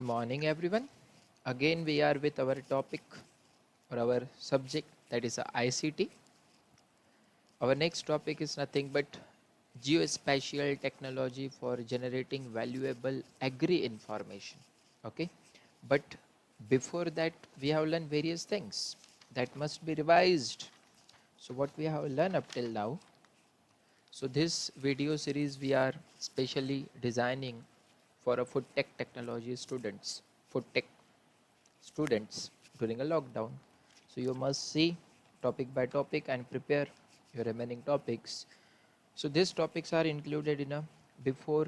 Morning, everyone. Again, we are with our topic or our subject, that is ICT. Our next topic is nothing but geospatial technology for generating valuable agri information. Okay, but before that, we have learned various things that must be revised. So, what we have learned up till now. So, this video series we are specially designing for a food tech technology food tech students during a lockdown. So you must see topic by topic and prepare your remaining topics. So these topics are included in a before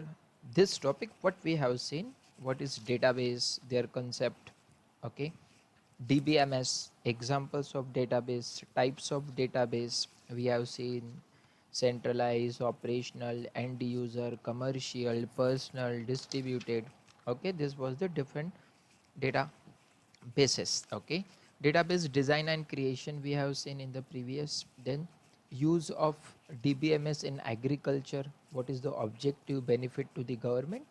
this topic what we have seen, what is database, their concept, okay, DBMS, examples of database, types of database we have seen, centralized, operational, end user, commercial, personal, distributed. Okay, this was the different data basis. Okay, database design and creation we have seen in the previous. Then use of DBMS in agriculture, what is the objective benefit to the government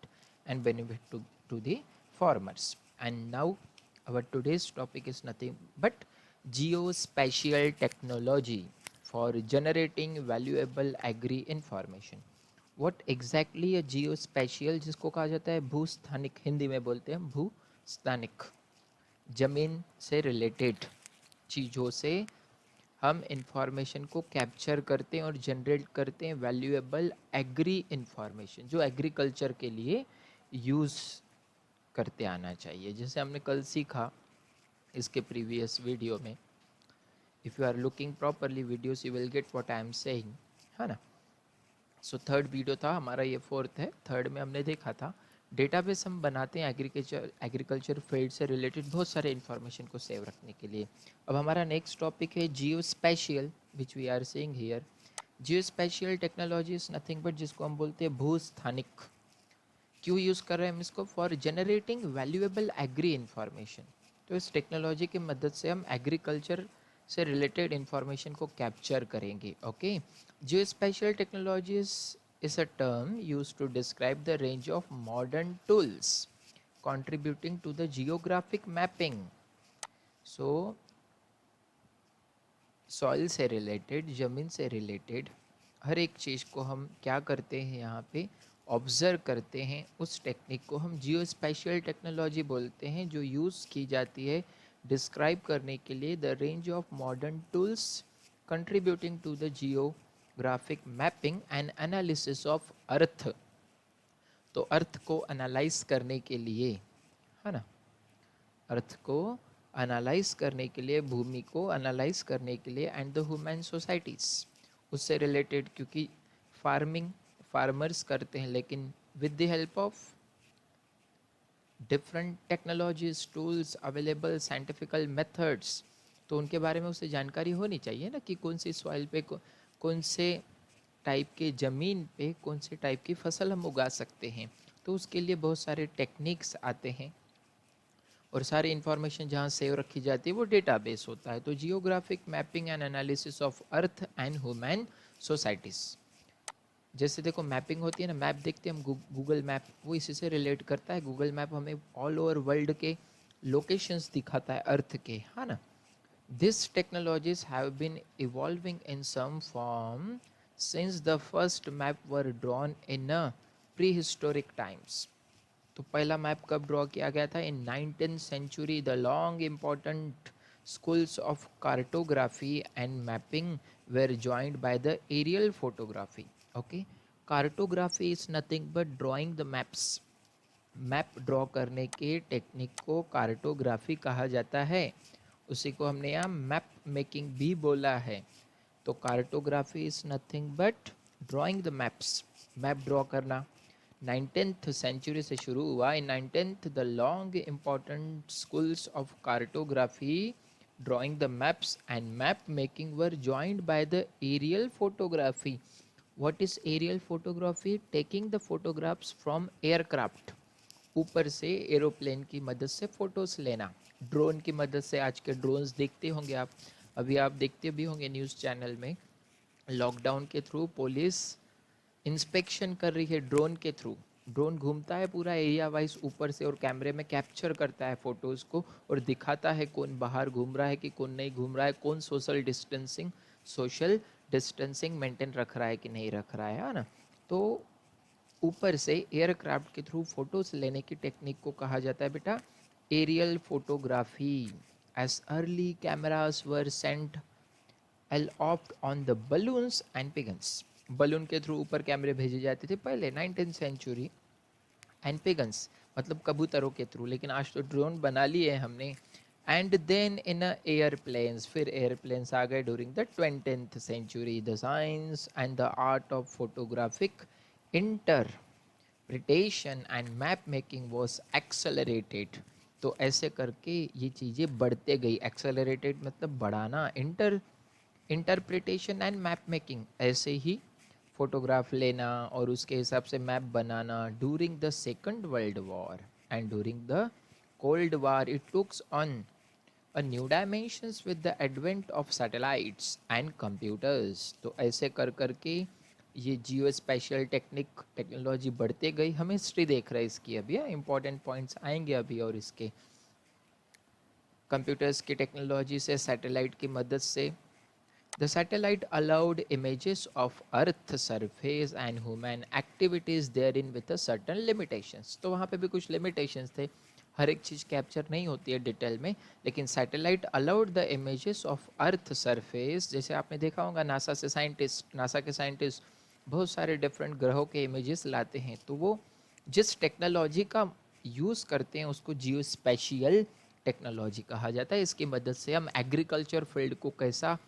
and benefit to the farmers. And now our today's topic is nothing but geospatial technology for generating valuable agri information. what exactly a geospatial, जिसको कहा जाता है भूस्थानिक, हिंदी में बोलते हैं भूस्थानिक, ज़मीन से related चीज़ों से हम इंफॉर्मेशन को कैप्चर करते हैं और जनरेट करते हैं वैल्यूएबल एग्री इंफॉर्मेशन जो एग्रीकल्चर के लिए यूज़ करते आना चाहिए. जैसे हमने कल सीखा इसके प्रीवियस वीडियो में, if you are looking properly videos you will get what I am saying, है ना. सो थर्ड वीडियो था हमारा, ये फोर्थ है. थर्ड में हमने देखा था डेटाबेस हम बनाते हैं एग्रीकल्चर फील्ड से रिलेटेड बहुत सारे इन्फॉर्मेशन को सेव रखने के लिए. अब हमारा नेक्स्ट टॉपिक है geospatial which we are seeing here. Jio special technology is nothing but जिसको हम बोलते हैं भूस्थानिक. क्यों यूज़ कर रहे हैं हम इसको? For generating valuable agri information. तो इस टेक्नोलॉजी की मदद से हम एग्रीकल्चर से रिलेटेड इन्फॉर्मेशन को कैप्चर करेंगे. Okay, geospatial technologies is a term used to describe the range of modern tools contributing to the geographic mapping. So soil से रिलेटेड, ज़मीन से रिलेटेड हर एक चीज़ को हम क्या करते हैं यहाँ पे ऑब्ज़र्व करते हैं. उस टेक्निक को हम जियोस्पेशियल टेक्नोलॉजी बोलते हैं जो यूज़ की जाती है डिस्क्राइब करने के लिए the range of modern tools contributing to the geographic mapping and analysis of earth. तो अर्थ को एनालाइज करने के लिए, है ना, अर्थ को एनालाइज करने के लिए, भूमि को एनालाइज करने के लिए एंड द ह्यूमन सोसाइटीज़ उससे रिलेटेड, क्योंकि फार्मर्स करते हैं लेकिन with the help of different technologies, tools available, scientifical methods. तो उनके बारे में उसे जानकारी होनी चाहिए ना कि कौन सी सॉइल पे कौन से टाइप के ज़मीन पे कौन से टाइप की फसल हम उगा सकते हैं. तो उसके लिए बहुत सारे टेक्निक्स आते हैं और सारी इन्फॉर्मेशन जहाँ सेव रखी जाती है वो डेटाबेस होता है. तो geographic mapping and analysis of earth and human societies. जैसे देखो मैपिंग होती है ना, मैप देखते हैं हम गूगल मैप, वो इसी से रिलेट करता है. गूगल मैप हमें ऑल ओवर वर्ल्ड के लोकेशंस दिखाता है अर्थ के, है ना. This technologies have been evolving in some form since the first map were drawn in pre historic times. तो पहला मैप कब ड्रॉ किया गया था? In 19th century. The long important schools of cartography and mapping were joined by the aerial photography. Okay, cartography is nothing but drawing the maps. Map draw करने के technique को cartography कहा जाता है. उसी को हमने यहाँ मैप मेकिंग भी बोला है. तो cartography is nothing but drawing the maps, map draw करना. 19th सेंचुरी से शुरू हुआ. इन 19th the long important schools of cartography drawing the maps and map making were joined by the aerial photography. What is aerial photography? Taking the photographs from aircraft. ऊपर से aeroplane की मदद से photos लेना, drone की मदद से. आज के ड्रोन्स देखते होंगे आप, अभी आप देखते भी होंगे न्यूज़ चैनल में. लॉकडाउन के थ्रू पुलिस इंस्पेक्शन कर रही है ड्रोन के थ्रू. ड्रोन घूमता है पूरा एरिया वाइज ऊपर से और कैमरे में कैप्चर करता है फोटोज़ को और दिखाता है कौन बाहर घूम रहा है कि कौन नहीं घूम रहा है, कौन सोशल डिस्टेंसिंग मेंटेन रख रहा है कि नहीं रख रहा है ना। तो ऊपर से एयरक्राफ्ट के थ्रू फोटोज लेने की टेक्निक को कहा जाता है बेटा aerial photography. As early cameras were sent aloft on the balloons and pigeons। Balloon के थ्रू ऊपर कैमरे भेजे जाते थे पहले 19th सेंचुरी, एंड पिगन्स मतलब कबूतरों के थ्रू, लेकिन आज तो ड्रोन बना लिए हमने। एंड देन इन एयरप्लेन्स, फिर एयरप्लेन्स आ गए during the 20th century. The science and the art of photographic interpretation and map making was accelerated. तो ऐसे करके ये चीज़ें बढ़ते गई। एक्सेलरेटेड मतलब बढ़ाना, इंटरप्रिटेशन एंड मैप मेकिंग, ऐसे ही फोटोग्राफ लेना और उसके हिसाब से map banana. During the second world war and during the cold war it takes on a new dimensions with the advent of satellites and computers. तो ऐसे कर करके ये जियो स्पेशल टेक्नोलॉजी बढ़ते गई। हम हिस्ट्री देख रहे हैं इसकी अभी, इंपॉर्टेंट पॉइंट्स आएंगे अभी। और इसके कंप्यूटर्स की टेक्नोलॉजी से, सैटेलाइट की मदद से, the satellite allowed images of earth surface and human activities therein with a certain limitations। तो वहाँ पे भी कुछ limitations थे, हर एक चीज़ कैप्चर नहीं होती है डिटेल में, लेकिन satellite allowed the images of earth surface. जैसे आपने देखा होगा नासा के साइंटिस्ट बहुत सारे डिफरेंट ग्रहों के इमेजेस लाते हैं, तो वो जिस टेक्नोलॉजी का यूज़ करते हैं उसको जियो स्पेशियल टेक्नोलॉजी कहा जाता है। इसकी मदद से हम एग्रीकल्चर फील्ड को कैसा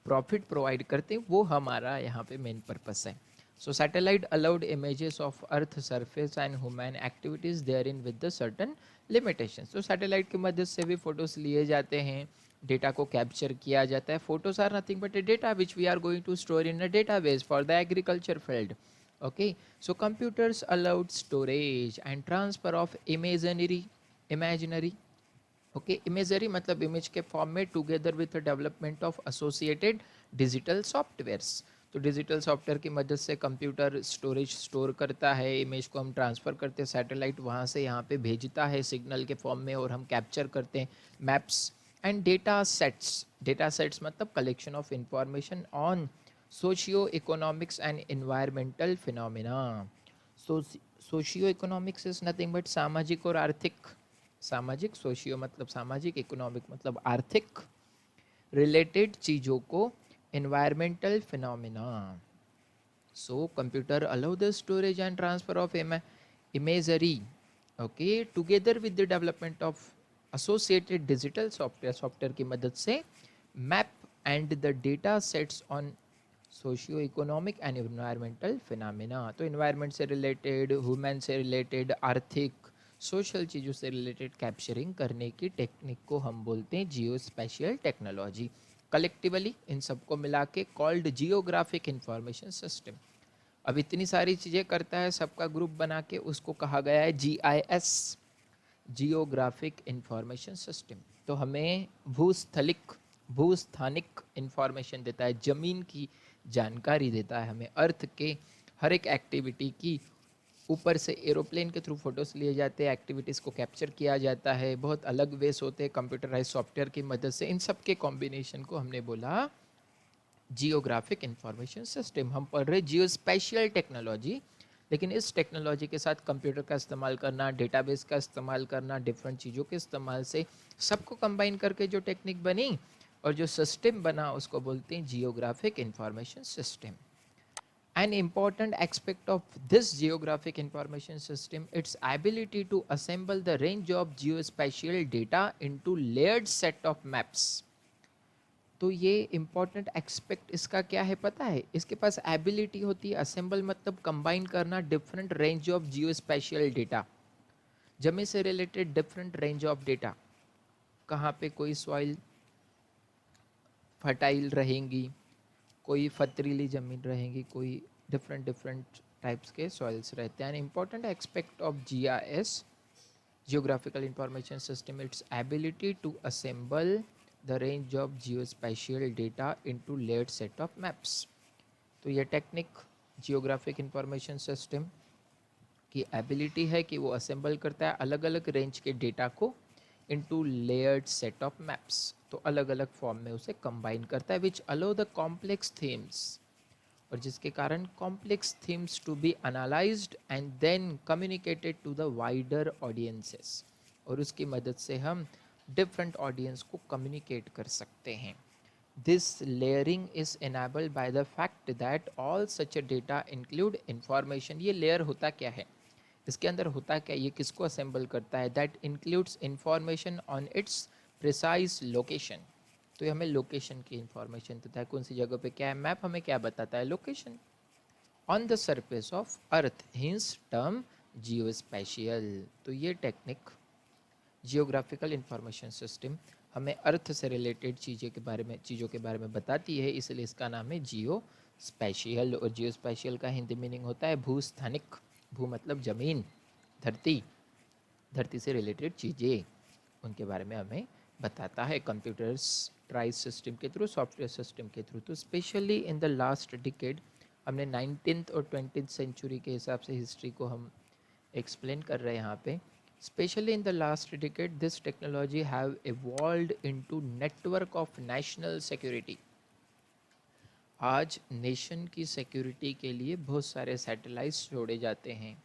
प्रॉफिट प्रोवाइड करते हैं, वो हमारा यहाँ पे मेन पर्पस है। So satellite allowed images of earth surface and human activities there in with the certain limitations. तो सैटेलाइट की मदद से भी फोटोज लिए जाते हैं, डेटा को कैप्चर किया जाता है। Photos are nothing but a data which we are going to store in a database for the agriculture field. okay, so computers allowed storage and transfer of imaginary okay, imagery मतलब image के form में, together with development of associated digital softwares. तो digital software की मदद से computer storage store करता है, image को हम ट्रांसफ़र करते हैं, सैटेलाइट वहाँ से यहाँ पे भेजता है सिग्नल के फॉर्म में और हम कैप्चर करते हैं मैप्स एंड डेटा सेट्स मतलब collection of information on socio economics and environmental phenomena. Socio economics is nothing but सामाजिक और आर्थिक, सामाजिक, सोशियो मतलब सामाजिक, इकोनॉमिक मतलब आर्थिक रिलेटेड चीज़ों को, environmental phenomena. So computer allow the storage and transfer of imagery okay together with the development of associated digital software की मदद से map and the data sets on socio economic and environmental phenomena. तो environment से related, human से related, आर्थिक, social चीज़ों से related capturing करने की टेक्निक को हम बोलते हैं जियो स्पेशियल टेक्नोलॉजी। कलेक्टिवली इन सबको मिला के कॉल्ड जियोग्राफिक इंफॉर्मेशन सिस्टम। अब इतनी सारी चीज़ें करता है, सबका ग्रुप बना के उसको कहा गया है GIS, जियोग्राफिक इंफॉर्मेशन सिस्टम। तो हमें भूस्थानिक इंफॉर्मेशन देता है, ज़मीन की जानकारी देता है हमें, अर्थ के हर एक एक्टिविटी की। ऊपर से एरोप्लेन के थ्रू फोटोज लिए जाते हैं, एक्टिविटीज़ को कैप्चर किया जाता है, बहुत अलग वेस होते हैं कंप्यूटराइज सॉफ्टवेयर की मदद से। इन सब के कॉम्बिनेशन को हमने बोला जियोग्राफिक इंफॉर्मेशन सिस्टम। हम पढ़ रहे जियो स्पेशियल टेक्नोलॉजी, लेकिन इस टेक्नोलॉजी के साथ कंप्यूटर का इस्तेमाल करना, डेटाबेस का इस्तेमाल करना, डिफरेंट चीज़ों के इस्तेमाल से सबको कंबाइन करके जो टेक्निक बनी और जो सिस्टम बना उसको बोलते हैं geographic information system. An important aspect of this geographic information system, its ability to assemble the range of geospatial data into layered set of maps। तो ये important aspect इसका क्या है पता है? इसके पास ability होती है, assemble मतलब combine करना different range of geospatial data, जमीन से related different range of data। कहाँ पे कोई soil fertile रहेंगी, कोई पथरीली ज़मीन रहेंगी, कोई डिफरेंट टाइप्स के सॉइल्स रहते हैं। An important aspect of GIS, geographical information system, its ability to assemble the range of geospatial data into layered set of maps. तो ये टेक्निक जियोग्राफिक इंफॉर्मेशन सिस्टम की एबिलिटी है कि वो असेंबल करता है अलग अलग रेंज के डेटा को into layered set of maps, तो अलग अलग फॉर्म में उसे कंबाइन करता है, which allow the complex themes, और जिसके कारण complex themes to be analyzed and then communicated to the wider audiences, और उसकी मदद से हम डिफरेंट ऑडियंस को कम्युनिकेट कर सकते हैं. This layering is enabled by the fact that all such data include information. ये लेयर होता क्या है, इसके अंदर होता क्या, ये किसको असेंबल करता है, that includes information on it's precise location. तो ये हमें लोकेशन की इंफॉर्मेशन देता है, कौन सी जगह पे क्या है. मैप हमें क्या बताता है, location on the surface of earth, hints term geospatial. तो ये टेक्निक जियोग्राफिकल इंफॉर्मेशन सिस्टम हमें अर्थ से रिलेटेड चीज़ों के बारे में बताती है, इसलिए इसका नाम है जियो स्पेशियल. और जियो स्पेशियल का हिंदी मीनिंग होता है भूस्थानिक. भू मतलब ज़मीन, धरती, धरती से रिलेटेड चीज़ें, उनके बारे में हमें बताता है कंप्यूटर्स ट्राइज सिस्टम के थ्रू, सॉफ्टवेयर सिस्टम के थ्रू. तो specially in the last decade, हमने 19th और 20th सेंचुरी के हिसाब से हिस्ट्री को हम एक्सप्लेन कर रहे हैं यहाँ पे. Specially in the last decade this technology have evolved into network of national security. आज नेशन की सिक्योरिटी के लिए बहुत सारे सैटेलाइट्स जोड़े जाते हैं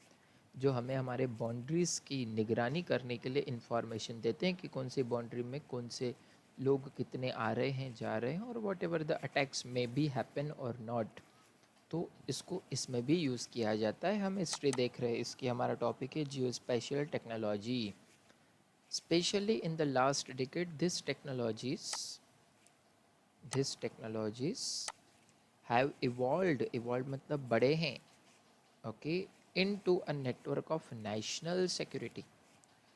जो हमें हमारे बाउंड्रीज़ की निगरानी करने के लिए इंफॉर्मेशन देते हैं कि कौन सी बाउंड्री में कौन से लोग कितने आ रहे हैं जा रहे हैं, और वॉट एवर द अटैक्स में बी हैपन और नॉट. तो इसको इसमें भी यूज़ किया जाता है. हम हिस्ट्री देख रहे हैं इसकी, हमारा टॉपिक है जियो special technology. Specially in the last decade this technologies have evolve मतलब बड़े हैं, okay, into a network of national security.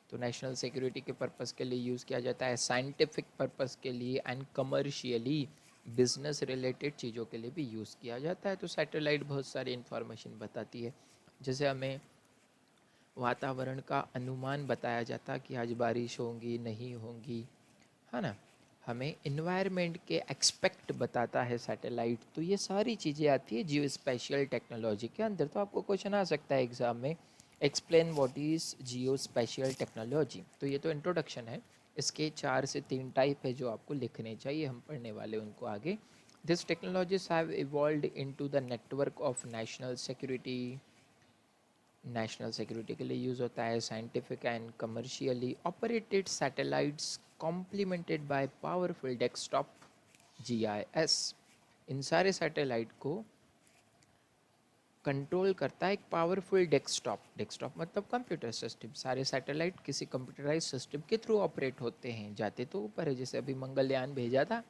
तो नेशनल सिक्योरिटी के पर्पस के लिए यूज़ किया जाता है, साइंटिफिक पर्पस के लिए एंड कमर्शियली बिजनेस रिलेटेड चीज़ों के लिए भी यूज़ किया जाता है. तो सैटेलाइट बहुत सारी इन्फॉर्मेशन बताती है, जैसे हमें वातावरण का अनुमान बताया जाता कि आज बारिश होंगी नहीं होंगी, है ना. हमें इन्वायरमेंट के एक्सपेक्ट बताता है सैटेलाइट. तो ये सारी चीज़ें आती है जियो स्पेशियल टेक्नोलॉजी के अंदर. तो आपको क्वेश्चन आ सकता है एग्ज़ाम में, explain what is geo special technology. तो ये तो इंट्रोडक्शन है, इसके 4 से 3 टाइप है जो आपको लिखने चाहिए, हम पढ़ने वाले उनको आगे. This technologies have evolved into the network of national security. National security के लिए यूज़ होता है, scientific and commercially operated satellites complemented by powerful desktop GIS. इन सारे सैटेलाइट को कंट्रोल करता है एक पावरफुल डेस्कटॉप. डेस्कटॉप मतलब कंप्यूटर सिस्टम. सारे सैटेलाइट किसी कंप्यूटराइज सिस्टम के थ्रू ऑपरेट होते हैं, जाते तो ऊपर है, जैसे अभी मंगलयान भेजा था,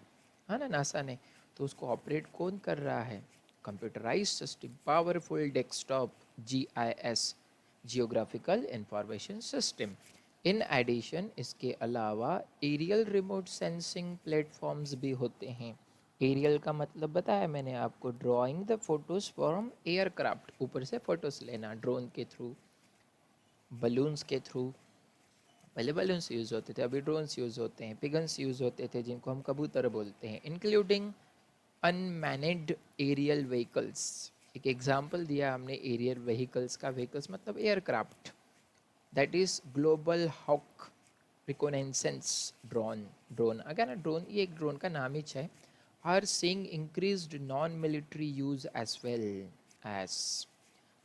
है ना, नासा ने. तो उसको ऑपरेट कौन कर रहा है, computerize system, powerful desktop GIS, geographical information system. In addition इसके अलावा एरियल रिमोट सेंसिंग प्लेटफॉर्म्स भी होते हैं. एरियल का मतलब बताया मैंने आपको, drawing the photos from aircraft, ऊपर से फोटोज लेना ड्रोन के थ्रू, बलून्स के थ्रू. पहले बलून्स यूज़ होते थे, अभी ड्रोन्स यूज़ होते हैं, पिगन्स यूज़ होते थे जिनको हम कबूतर बोलते हैं. Including unmanned aerial vehicles. एक एग्जाम्पल दिया हमने एरियल व्हीकल्स का, व्हीकल्स मतलब aircraft. That is Global Hawk reconnaissance drone. Drone अगर ना, ड्रोन ये एक ड्रोन का नाम ही है. Are seeing increased non military use as well as.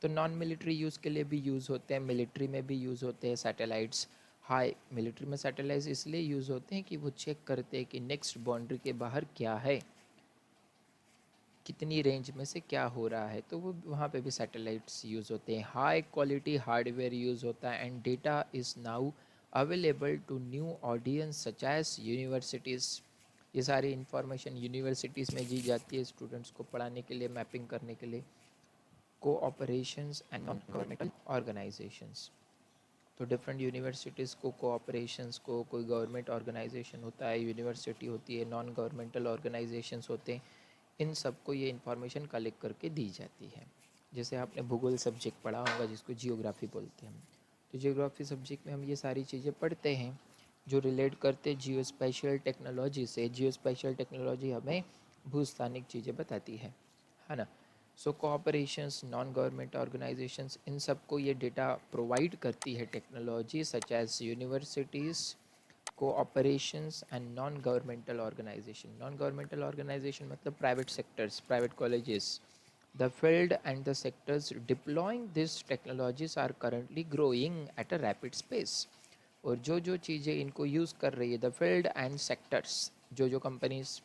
तो नॉन मिलिट्री यूज़ के लिए भी यूज़ होते हैं, मिलिट्री में भी यूज़ होते हैं सैटेलाइट्स. हाई मिलिट्री में सैटेलाइट्स इसलिए यूज़ होते हैं कि वो चेक करते हैं कि नेक्स्ट बाउंड्री के बाहर क्या है, कितनी रेंज में से क्या हो रहा है, तो वो वहाँ पे भी सैटेलाइट्स यूज़ होते हैं. हाई क्वालिटी हार्डवेयर यूज़ होता है and data is now available to new audience such as universities. ये सारी इन्फॉर्मेशन यूनिवर्सिटीज़ में दी जाती है स्टूडेंट्स को पढ़ाने के लिए, मैपिंग करने के लिए. Cooperations and non governmental organisations. तो डिफरेंट यूनिवर्सिटीज़ को, कोऑपरेशंस को, कोई गवर्नमेंट ऑर्गेनाइजेशन होता है, यूनिवर्सिटी होती है, नॉन गवर्नमेंटल ऑर्गेनाइजेशंस होते हैं, इन सबको ये इन्फॉर्मेशन कलेक्ट करके दी जाती है. जैसे आपने भूगोल सब्जेक्ट पढ़ा होगा जिसको जियोग्राफी बोलते हैं हम. तो जियोग्राफी सब्जेक्ट में हम ये सारी चीज़ें पढ़ते हैं जो रिलेट करते जियो स्पेशियल टेक्नोलॉजी से. जियो स्पेशियल टेक्नोलॉजी हमें भूस्थानिक चीज़ें बताती है ना. So cooperations, non government organisations, इन सबको ये डेटा प्रोवाइड करती है technology, such as universities, cooperations and non governmental organisation. Non governmental organisation मतलब private sectors, private colleges. The field and the sectors deploying this technologies are currently growing at a rapid space. और जो चीज़ें इनको use कर रही है, the field and sectors, जो companies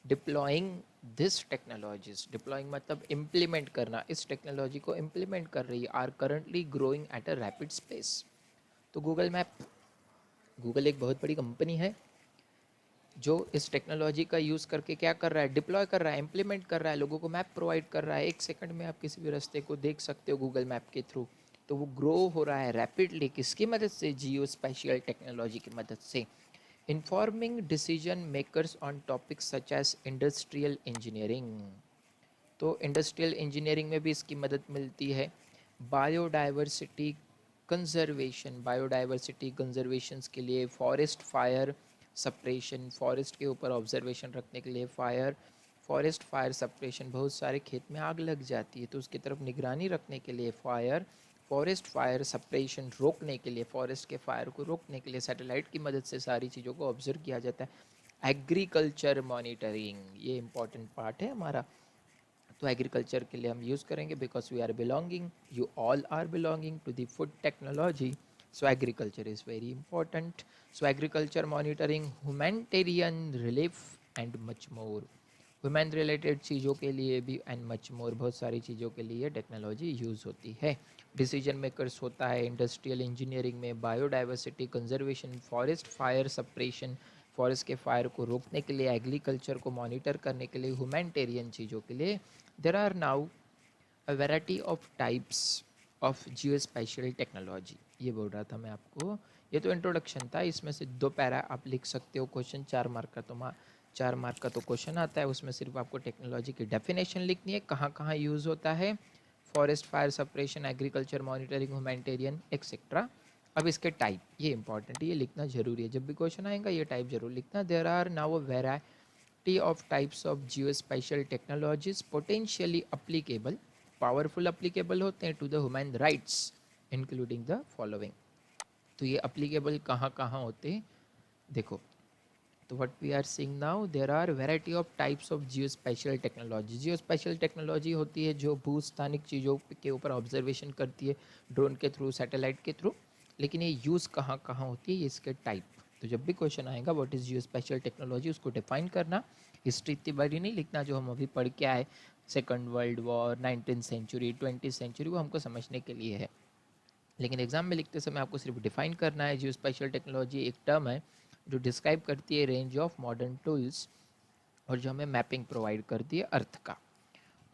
deploying this technologies, deploying मतलब इम्प्लीमेंट करना, इस टेक्नोलॉजी को इम्प्लीमेंट कर रही है, are currently growing at a rapid space. तो गूगल मैप, गूगल एक बहुत बड़ी कंपनी है जो इस टेक्नोलॉजी का यूज़ करके क्या कर रहा है, डिप्लॉय कर रहा है, इम्प्लीमेंट कर रहा है, लोगों को मैप प्रोवाइड कर रहा है। एक सेकंड में आप किसी भी रास्ते को देख सकते हो गूगल मैप के थ्रू। तो वो ग्रो हो रहा है रैपिडली, किसकी मदद से, जियो स्पेशियल टेक्नोलॉजी की मदद से। Informing decision makers on topics such as industrial engineering. तो इंडस्ट्रियल इंजीनियरिंग में भी इसकी मदद मिलती है। बायोडाइवर्सिटी कंजर्वेशन, बायोडाइवर्सिटी कंजर्वेशन के लिए फॉरेस्ट फायर सप्रेशन, फॉरेस्ट के ऊपर ऑब्जर्वेशन रखने के लिए फायर, फॉरेस्ट फायर सप्रेशन, बहुत सारे खेत में आग लग जाती है तो उसकी तरफ निगरानी रखने के लिए फायर, फॉरेस्ट फायर सप्रेशन रोकने के लिए, फॉरेस्ट के फायर को रोकने के लिए सैटेलाइट की मदद से सारी चीज़ों को ऑब्जर्व किया जाता है। एग्रीकल्चर मॉनिटरिंग, ये इंपॉर्टेंट पार्ट है हमारा। तो एग्रीकल्चर के लिए हम यूज़ करेंगे, because we are belonging, you all are belonging to the food technology, so agriculture is very important. So agriculture monitoring, humanitarian relief and much more, women related चीज़ों के लिए भी एंड मच मोर, बहुत सारी चीज़ों के लिए टेक्नोलॉजी यूज़ होती है। डिसीजन मेकर्स होता है इंडस्ट्रियल इंजीनियरिंग में biodiversity conservation, forest fire suppression, forest के फायर को रोकने के लिए, एग्रीकल्चर को मॉनिटर करने के लिए, ह्यूमैनिटेरियन चीज़ों के लिए। There are now a variety of types of Jio special technology. ये बोल रहा था मैं आपको, ये तो इंट्रोडक्शन था, इसमें से 2 पैरा आप लिख सकते हो। क्वेश्चन 4 मार्क का, तो 4 मार्क का तो क्वेश्चन आता है, उसमें सिर्फ आपको टेक्नोलॉजी की डेफिनेशन लिखनी है, कहाँ कहाँ यूज़ होता है, forest fire suppression, agriculture monitoring, humanitarian etcetera. अब इसके टाइप, ये इंपॉर्टेंट है, ये लिखना जरूरी है, जब भी क्वेश्चन आएगा ये टाइप जरूर लिखना। There are now a variety of types of Jio spatial technologies potentially applicable, powerful applicable होते हैं to the human rights including the following. तो ये अप्लीकेबल कहाँ कहाँ होते हैं देखो। तो what we are seeing now, there are variety of types of Jio special technology. Jio special technology होती है जो भूस्थानिक चीज़ों के ऊपर ऑब्जर्वेशन करती है ड्रोन के थ्रू, सैटेलाइट के थ्रू। लेकिन ये यूज़ कहाँ कहाँ होती है, ये इसके टाइप। तो जब भी क्वेश्चन आएगा what is Jio special technology, उसको डिफाइन करना। हिस्ट्री इतनी बड़ी नहीं लिखना जो हम अभी पढ़ के आए, second world war, 19th century, 20th century, वो हमको समझने के लिए है। लेकिन एग्जाम में लिखते समय आपको सिर्फ डिफाइन करना है। जियो स्पेशल टेक्नोलॉजी एक टर्म है जो डिस्क्राइब करती है रेंज ऑफ मॉडर्न टूल्स, और जो हमें मैपिंग प्रोवाइड करती है अर्थ का।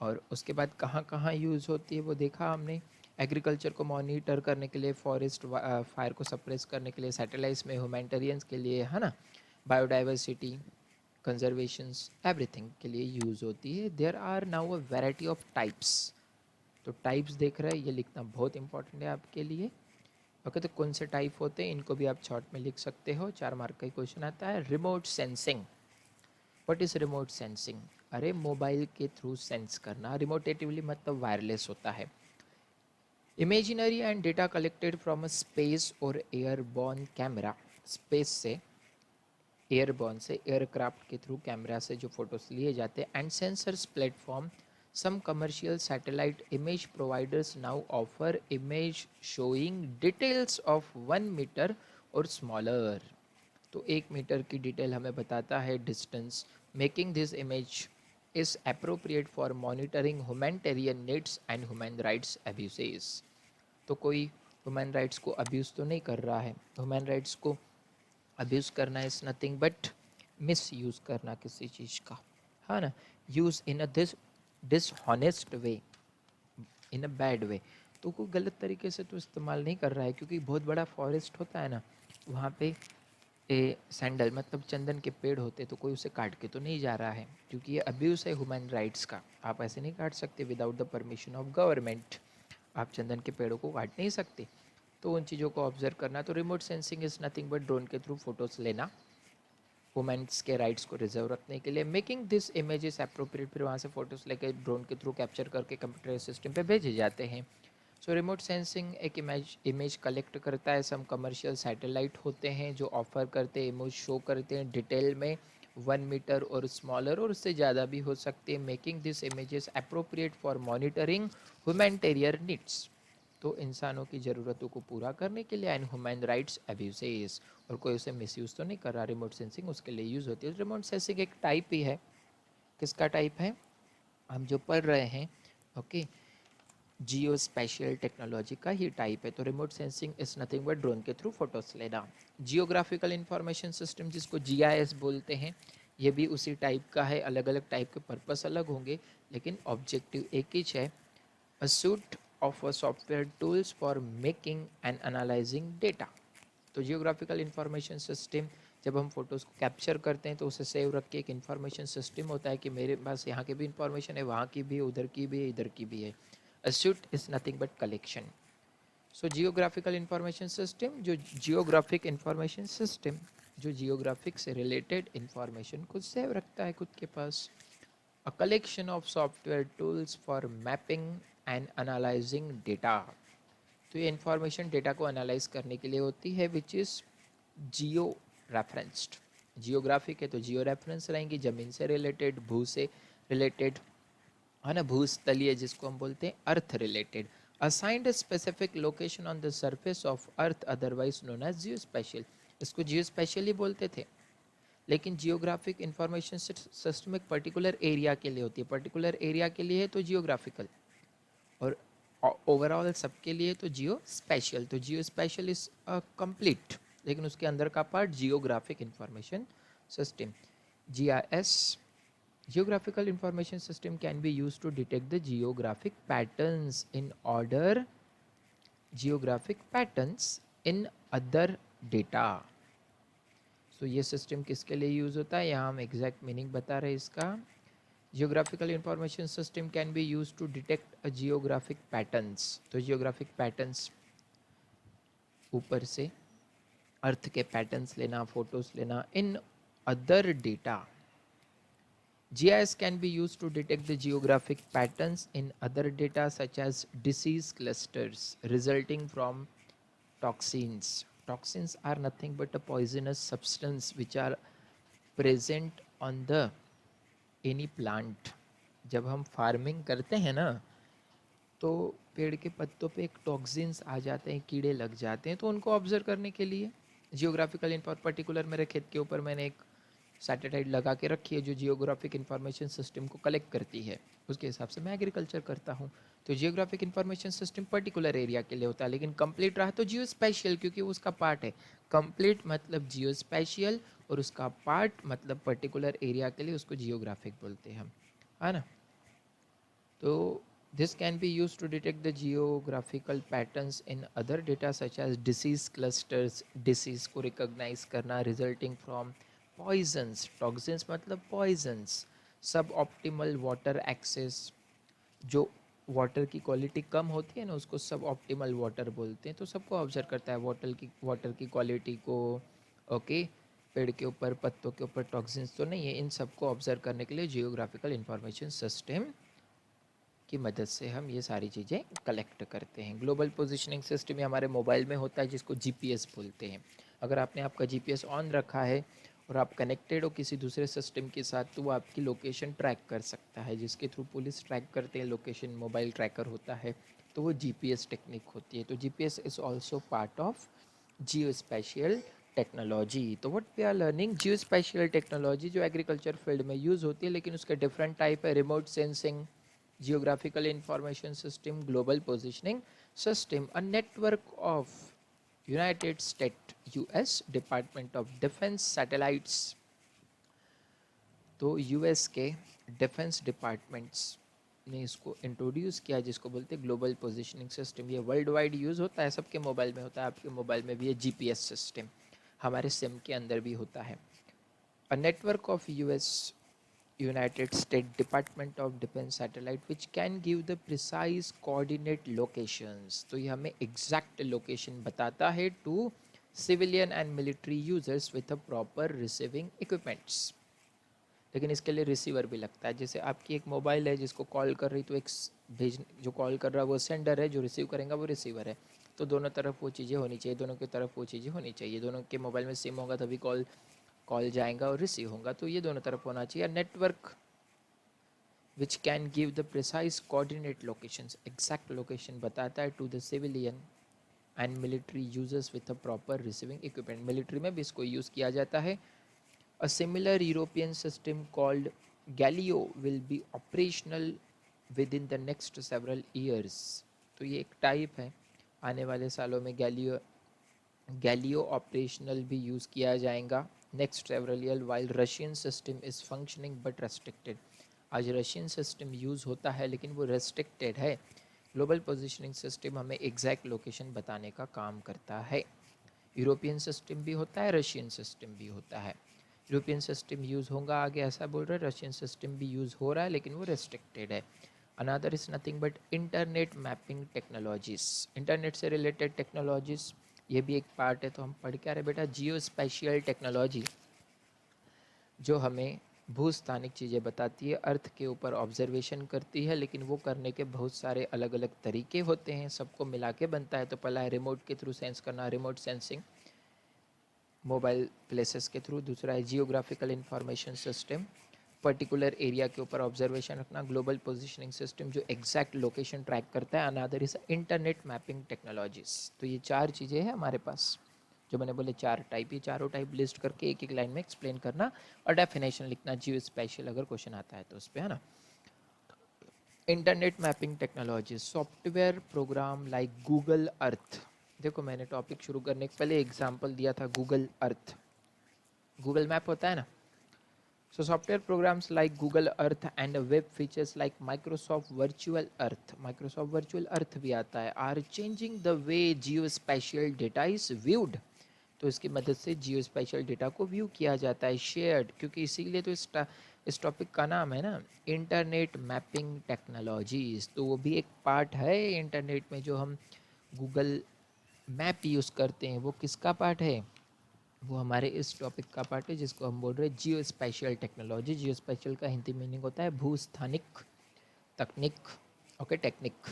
और उसके बाद कहाँ कहाँ यूज़ होती है वो देखा हमने। एग्रीकल्चर को मॉनिटर करने के लिए, फॉरेस्ट फायर को सप्रेस करने के लिए, सैटेलाइट्स में ह्यूमैनिटेरियंस के लिए, है ना, बायोडाइवर्सिटी कंजर्वेशंस, एवरीथिंग के लिए यूज़ होती है। There are now a variety of types. तो टाइप्स देख रहे हैं, ये लिखना बहुत इंपॉर्टेंट है आपके लिए। ओके, तो कौन से टाइप होते हैं इनको भी आप शॉर्ट में लिख सकते हो, 4 मार्क का क्वेश्चन आता है। Remote sensing, what is remote sensing? अरे मोबाइल के थ्रू सेंस करना, रिमोटेटिवली मतलब वायरलेस होता है। Imaginary and data collected from a space और एयरबॉर्न कैमरा, स्पेस से, एयरबॉर्न से, एयरक्राफ्ट के थ्रू कैमरा से जो फोटोज लिए जाते हैं, and sensors platform. Some commercial satellite image providers now offer image showing details of 1 meter और स्मॉलर। तो 1 मीटर की डिटेल हमें बताता है distance. Making this image is appropriate for monitoring humanitarian needs and human rights abuses. तो कोई human rights को abuse तो नहीं कर रहा है। ह्यूमन राइट्स को अब्यूज़ करना is nothing but miss use करना किसी चीज़ का, है ना, use in a डिसहॉनेस्ट way, in a bad way. तो कोई गलत तरीके से तो इस्तेमाल नहीं कर रहा है, क्योंकि बहुत बड़ा फॉरेस्ट होता है ना, वहाँ पे सैंडल मतलब चंदन के पेड़ होते, तो कोई उसे काट के तो नहीं जा रहा है, क्योंकि ये अब्यूज़ है ह्यूमन राइट्स का। आप ऐसे नहीं काट सकते without the permission of government, आप चंदन के पेड़ों को काट नहीं सकते। तो उन चीज़ों को ऑब्जर्व करना। तो remote sensing is nothing but drone के थ्रू फोटोज़ लेना, वुमेन्स के राइट्स को रिजर्व रखने के लिए। मेकिंग दिस इमेजेस अप्रोप्रिएट, फिर वहाँ से फोटोज़ लेके ड्रोन के थ्रू कैप्चर करके कंप्यूटर सिस्टम पे भेजे जाते हैं। सो रिमोट सेंसिंग एक इमेज कलेक्ट करता है। सम कमर्शियल सैटेलाइट होते हैं जो ऑफर करते हैं, इमेज शो करते हैं डिटेल में 1 मीटर और स्मॉलर, और उससे ज़्यादा भी हो सकते हैं। Making this images appropriate for monitoring humanitarian needs, तो इंसानों की ज़रूरतों को पूरा करने के लिए, एंड ह्यूमन राइट्स अब्यूजेस, और कोई उसे मिसयूज़ तो नहीं कर रहा। रिमोट सेंसिंग उसके लिए यूज़ होती है। रिमोट सेंसिंग एक टाइप ही है। किसका टाइप है? हम जो पढ़ रहे हैं, ओके, जियो स्पेशियल टेक्नोलॉजी का ही टाइप है। तो remote sensing is nothing but drone के थ्रू फोटोज लेना। जियोग्राफिकल इंफॉर्मेशन सिस्टम, जिसको जीआईएस बोलते हैं, ये भी उसी टाइप का है। अलग अलग टाइप के पर्पस अलग होंगे, लेकिन ऑब्जेक्टिव एक ही है। A suite of a software tools for making and analyzing data। तो जियोग्राफिकल इंफॉर्मेशन सिस्टम, जब हम फोटोज़ को कैप्चर करते हैं तो उसे सेव रख के एक इंफॉर्मेशन सिस्टम होता है कि मेरे पास यहाँ की भी इंफॉर्मेशन है, वहाँ की भी, उधर की भी है, इधर की भी है। A suite is nothing but collection। So geographical information system, जो जियोग्राफिक इंफॉर्मेशन सिस्टम, जो जियोग्राफिक से रिलेटेड इंफॉर्मेशन खुद सेव रखता है खुद के पास। A collection of software tools for mapping and analyzing data। तो ये इंफॉर्मेशन डेटा को एनालाइज करने के लिए होती है, which is Jio referenced. Geographic है तो जियो रेफरेंस रहेंगी, ज़मीन से रिलेटेड, भू से रिलेटेड, है ना, भूस्थलीय जिसको हम बोलते हैं, earth related. Assigned specific location on the surface of earth, otherwise known as geospatial. इसको जियो स्पेशल ही बोलते थे। लेकिन जियोग्राफिक इंफॉर्मेशन सिस्टम एक पर्टिकुलर एरिया के लिए होती है। पर्टिकुलर एरिया के लिए है तो जियोग्राफिकल, और ओवरऑल सबके लिए तो जियो स्पेशल। तो जियो स्पेशल इज कंप्लीट, लेकिन उसके अंदर का part geographic information system, GIS. Geographical information system can be used to detect the geographic patterns in order, geographic patterns in other data। सो ये सिस्टम किसके लिए यूज़ होता है, यहाँ हम एग्जैक्ट मीनिंग बता रहे हैं इसका। Geographical information system can be use to detect a geographic patterns. तो जियोग्राफिक पैटर्न्स, ऊपर से अर्थ के पैटर्न्स लेना, फोटोज लेना, in other data. GIS can be used to detect the geographic patterns in other data such as disease clusters resulting from toxins. Toxins are nothing but a poisonous substance which are present on the any plant। जब हम farming करते हैं ना, तो पेड़ के पत्तों पे एक टॉक्सिन्स आ जाते हैं, कीड़े लग जाते हैं, तो उनको ऑब्जर्व करने के लिए जियोग्राफिकल इंफॉर, पर्टिकुलर मेरे खेत के ऊपर मैंने एक सैटेलाइट लगा के रखी है जो जियोग्राफिक इंफॉर्मेशन सिस्टम को कलेक्ट करती है, उसके हिसाब से मैं एग्रीकल्चर करता हूँ। तो geographic information system particular area के लिए होता है, लेकिन कंप्लीट रहा तो जियो स्पेशियल, क्योंकि वो उसका पार्ट है। कंप्लीट मतलब जियो स्पेशियल, और उसका पार्ट मतलब पर्टिकुलर एरिया के लिए उसको जियोग्राफिक बोलते हैं हम, है ना। तो this can be used to detect the geographical patterns in other data such as disease clusters, disease को recognize करना, resulting from poisons, toxins मतलब poisons, suboptimal water access, जो वाटर की क्वालिटी कम होती है ना उसको सब ऑप्टिमल वाटर बोलते हैं। तो सबको ऑब्जर्व करता है वाटर की क्वालिटी को, ओके। पेड़ के ऊपर, पत्तों के ऊपर टॉक्सिन्स तो नहीं है, इन सबको ऑब्जर्व करने के लिए जियोग्राफिकल इंफॉर्मेशन सिस्टम की मदद से हम ये सारी चीज़ें कलेक्ट करते हैं। ग्लोबल पोजीशनिंग सिस्टम ये हमारे मोबाइल में होता है, जिसको जीपीएस बोलते हैं। अगर आपने आपका जीपीएस ऑन रखा है और आप कनेक्टेड हो किसी दूसरे सिस्टम के साथ, तो वो आपकी लोकेशन ट्रैक कर सकता है, जिसके थ्रू पुलिस ट्रैक करते हैं लोकेशन, मोबाइल ट्रैकर होता है, तो वो जीपीएस टेक्निक होती है। तो GPS is also part of Jio special technology. तो what we are learning, Jio special technology जो एग्रीकल्चर फील्ड में यूज़ होती है, लेकिन उसके डिफरेंट टाइप है। Remote sensing, geographical information system, global positioning system, a network of United States US Department of Defense satellites। तो US के defence departments ने इसको इंट्रोड्यूस किया, जिसको बोलते हैं ग्लोबल पोजीशनिंग सिस्टम। ये वर्ल्ड वाइड यूज़ होता है, सबके मोबाइल में होता है, आपके मोबाइल में भी है जीपीएस सिस्टम, हमारे सिम के अंदर भी होता है। अ network of US United States Department of Defense satellite which can give the precise coordinate locations। तो ये हमें exact location बताता है to civilian and military users with a proper receiving equipments. लेकिन इसके लिए रिसीवर भी लगता है। जैसे आपकी एक मोबाइल है जिसको कॉल कर रही, तो एक भेज जो कॉल कर रहा है वो सेंडर है, जो रिसीव करेगा वो रिसीवर है। तो दोनों तरफ वो चीज़ें होनी चाहिए, दोनों की तरफ वो चीज़ें होनी चाहिए। दोनों के मोबाइल में सिम होगा तभी कॉल कॉल जाएगा और रिसीव होगा, तो ये दोनों तरफ होना चाहिए। Network which can give the precise coordinate locations, exact location बताता है to the civilian and military users with a proper receiving equipment. Military में भी इसको यूज़ किया जाता है। A similar European system called Galileo will be operational within the next several years। तो ये एक टाइप है, आने वाले सालों में गैलियो ऑपरेशनल भी यूज़ किया जाएगा next several year, while Russian system is functioning but restricted. आज रशियन सिस्टम यूज़ होता है लेकिन वो रेस्ट्रिक्टेड है। ग्लोबल पोजिशनिंग सिस्टम हमें एग्जैक्ट लोकेशन बताने का काम करता है। यूरोपियन सिस्टम भी होता है, रशियन सिस्टम भी होता है। यूरोपियन सिस्टम यूज़ होगा आगे ऐसा बोल रहे हैं, रशियन सिस्टम भी यूज़ हो रहा है लेकिन वो रेस्ट्रिक्टेड है। Another is nothing but internet mapping technologies, internet से रिलेटेड टेक्नोलॉजीज़, ये भी एक पार्ट है। तो हम पढ़ के आ रहे बेटा, जियो स्पेशियल टेक्नोलॉजी जो हमें भूस्थानिक चीज़ें बताती है, अर्थ के ऊपर ऑब्जर्वेशन करती है, लेकिन वो करने के बहुत सारे अलग अलग तरीके होते हैं, सबको मिला के बनता है। तो पहला है रिमोट के थ्रू सेंस करना, रिमोट सेंसिंग मोबाइल प्लेसेस के थ्रू। दूसरा है geographical information system, particular area के ऊपर ऑब्जर्वेशन रखना। ग्लोबल पोजिशनिंग सिस्टम जो एग्जैक्ट लोकेशन ट्रैक करता है। Another is internet mapping technologies. तो ये चार चीज़ें हैं हमारे पास, जो मैंने बोले चार टाइप, ये चारों टाइप लिस्ट करके एक एक लाइन में एक्सप्लेन करना और डेफिनेशन लिखना, जियो स्पेशल अगर क्वेश्चन आता है तो उस पर, है ना। Internet mapping technology, software program like Google अर्थ। देखो मैंने टॉपिक शुरू करने के पहले एग्जांपल दिया था गूगल अर्थ, गूगल मैप होता है ना। So software programs like Google earth and web features like Microsoft virtual earth, Microsoft virtual earth भी आता है, are changing the way geospatial data is viewed. तो इसकी मदद से जियो स्पेशल डेटा को व्यू किया जाता है, शेयर्ड, क्योंकि इसीलिए तो इस टॉपिक का नाम है ना इंटरनेट मैपिंग टेक्नोलॉजीज। तो वो भी एक पार्ट है इंटरनेट में, जो हम गूगल मैप यूज़ करते हैं वो किसका पार्ट है, वो हमारे इस टॉपिक का पार्ट है जिसको हम बोल रहे हैं जियो स्पेशल टेक्नोलॉजी। जियो स्पेशल का हिंदी मीनिंग होता है भूस्थानिक तकनीक, okay, technique.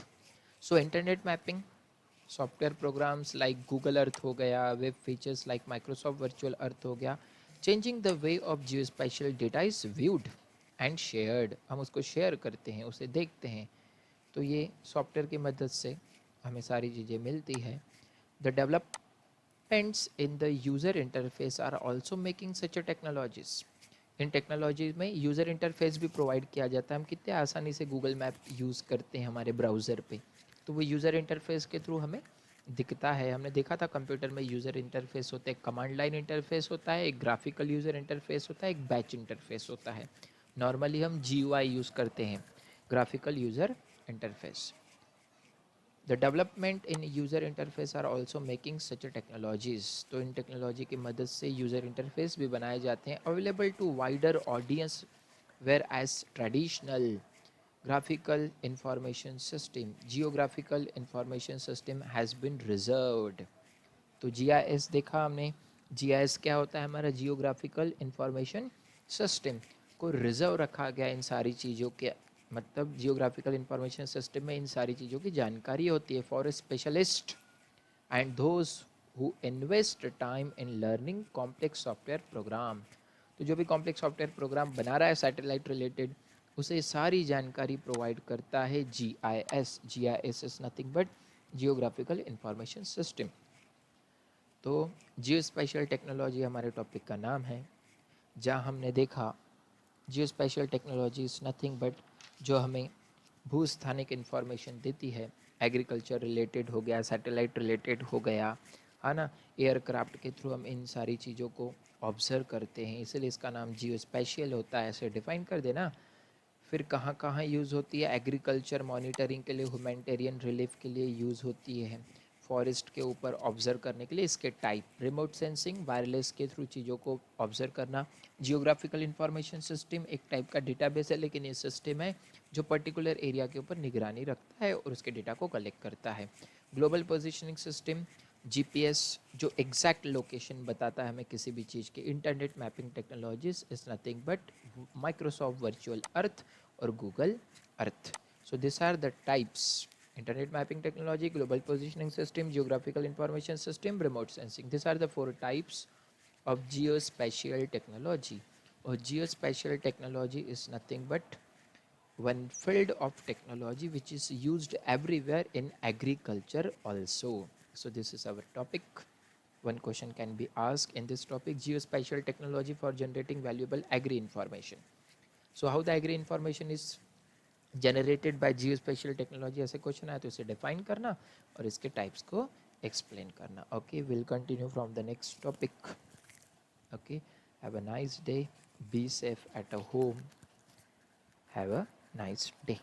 So internet mapping, software programs like Google earth हो गया, web features like Microsoft virtual earth हो गया, changing the way of Jio special data is viewed and shared. हम उसको शेयर करते हैं, उसे देखते हैं। तो ये सॉफ्टवेयर की मदद से हमें सारी चीज़ें मिलती है। The developments in the user interface are also making such a technologies. इन टेक्नोलॉजीज में यूज़र इंटरफेस भी प्रोवाइड किया जाता है। हम कितने आसानी से गूगल मैप यूज़ करते हैं हमारे ब्राउज़र पे, तो वो यूज़र इंटरफेस के थ्रू हमें दिखता है। हमने देखा था कंप्यूटर में यूज़र इंटरफेस होता है, कमांड लाइन इंटरफेस होता है, एक ग्राफिकल यूज़र इंटरफेस होता है, एक बैच इंटरफेस होता है। नॉर्मली हम GUI यूज़ करते हैं, graphical user interface. The development in user interface are also making such technologies. तो इन टेक्नोलॉजी की मदद से यूज़र इंटरफेस भी बनाए जाते हैं, available to wider audience, whereas traditional graphical information system, geographical information system has been reserved। तो GIS देखा हमने, GIS क्या होता है, हमारा जियोग्राफिकल इंफॉर्मेशन सिस्टम को रिजर्व रखा गया इन सारी चीज़ों के, मतलब जियोग्राफिकल इंफॉर्मेशन सिस्टम में इन सारी चीज़ों की जानकारी होती है for a specialist and those who invest time in learning complex software program. तो जो भी कॉम्प्लेक्स सॉफ्टवेयर प्रोग्राम बना रहा है सैटेलाइट रिलेटेड, उसे सारी जानकारी प्रोवाइड करता है GIS। GIS is nothing but geographical information system. तो जियो स्पेशल टेक्नोलॉजी हमारे टॉपिक का नाम है, जहाँ हमने देखा जियो special technology is nothing but जो हमें भूस्थानिक इन्फॉर्मेशन देती है। एग्रीकल्चर रिलेटेड हो गया, सैटेलाइट रिलेटेड हो गया, है ना, एयरक्राफ्ट के थ्रू हम इन सारी चीज़ों को ऑब्जर्व करते हैं, इसलिए इसका नाम जियो स्पेशल होता है, ऐसे डिफाइन कर देना। फिर कहाँ कहाँ यूज़ होती है, एग्रीकल्चर मॉनिटरिंग के लिए, ह्यूमैनिटेरियन रिलीफ के लिए यूज़ होती है, फॉरेस्ट के ऊपर ऑब्जर्व करने के लिए। इसके टाइप, रिमोट सेंसिंग, वायरलेस के थ्रू चीज़ों को ऑब्जर्व करना। जियोग्राफिकल इंफॉर्मेशन सिस्टम एक टाइप का डेटाबेस है, लेकिन ये सिस्टम है जो पर्टिकुलर एरिया के ऊपर निगरानी रखता है और उसके डेटा को कलेक्ट करता है। ग्लोबल पोजिशनिंग सिस्टम, जीपीएस जो एग्जैक्ट लोकेशन बताता है हमें किसी भी चीज़ की. Internet mapping technologies is nothing but Microsoft virtual earth और Google earth. So these are the types: internet mapping technology, global positioning system, geographical information system, remote sensing. These are the four types of geospatial technology. Or geospatial technology is nothing but one field of technology which is used everywhere in agriculture also. So this is our topic. One question can be asked in this topic: geospatial technology for generating valuable agri information. So how the agri information is generated by geospatial technology, ऐसे question आए तो इसे define करना और इसके types को explain करना. Okay, will continue from the next topic. Okay, have a nice day, be safe at a home, have a nice day.